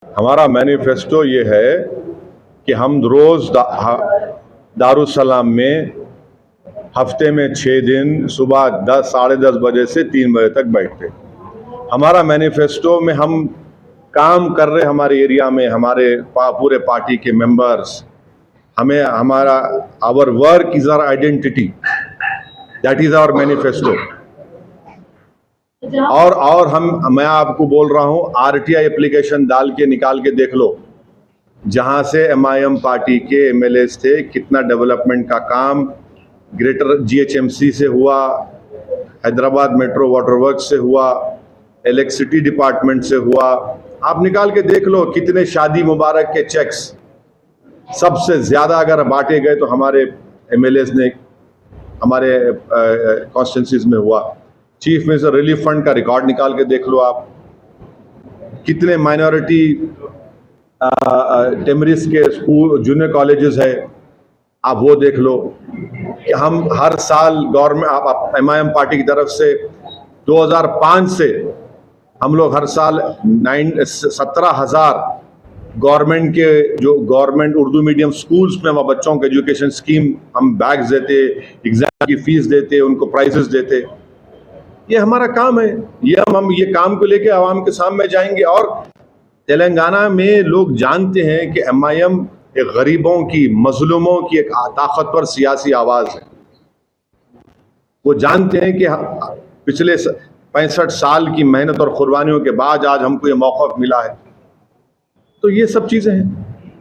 हमारा मैनिफेस्टो ये है कि हम रोज दारुसलाम में हफ्ते में 6 दिन सुबह 10 साढ़े 10 बजे से 3 बजे तक बैठते। हमारा मैनिफेस्टो में हम काम कर रहे हमारे एरिया में, हमारे पूरे पार्टी के मेंबर्स, हमें हमारा our work is our identity, that is our manifesto. और मैं आपको बोल रहा हूं, आरटीआई एप्लीकेशन डाल के निकाल के देख लो, जहां से एमआईएम पार्टी के एमएलएस थे, कितना डेवलपमेंट का काम ग्रेटर जीएचएमसी से हुआ, हैदराबाद मेट्रो वाटर वर्क से हुआ, इलेक्ट्रिसिटी डिपार्टमेंट से हुआ। आप निकाल के देख लो कितने शादी मुबारक के चेक्स सबसे ज्यादा अगर बांटे गए तो हमारे एमएलएस ने हमारे कॉन्स्टिट्यूंसीज में हुआ। चीफ मिनिस्टर रिलीफ फंड का रिकॉर्ड निकाल के देख लो आप, कितने माइनॉरिटी टेमरिस के स्कूल जूनियर कॉलेजेस है, आप वो देख लो कि हम हर साल गवर्नमेंट एमआईएम पार्टी की तरफ से 2005 से हम लोग हर साल 17,000 गवर्नमेंट के जो गवर्नमेंट उर्दू मीडियम स्कूल्स में वहाँ बच्चों के एजुकेशन स्कीम, हम बैग्स देते, एग्जाम की फीस देते, उनको प्राइजेस देते। ये हमारा काम है, हम ये काम को लेके आवाम के सामने जाएंगे। और तेलंगाना में लोग जानते हैं कि एमआईएम एक गरीबों की, मजलूमों की एक ताकतवर सियासी आवाज है। वो जानते हैं कि पिछले 65 साल की मेहनत और कुर्बानियों के बाद आज हमको ये मौका मिला है। तो ये सब चीजें हैं।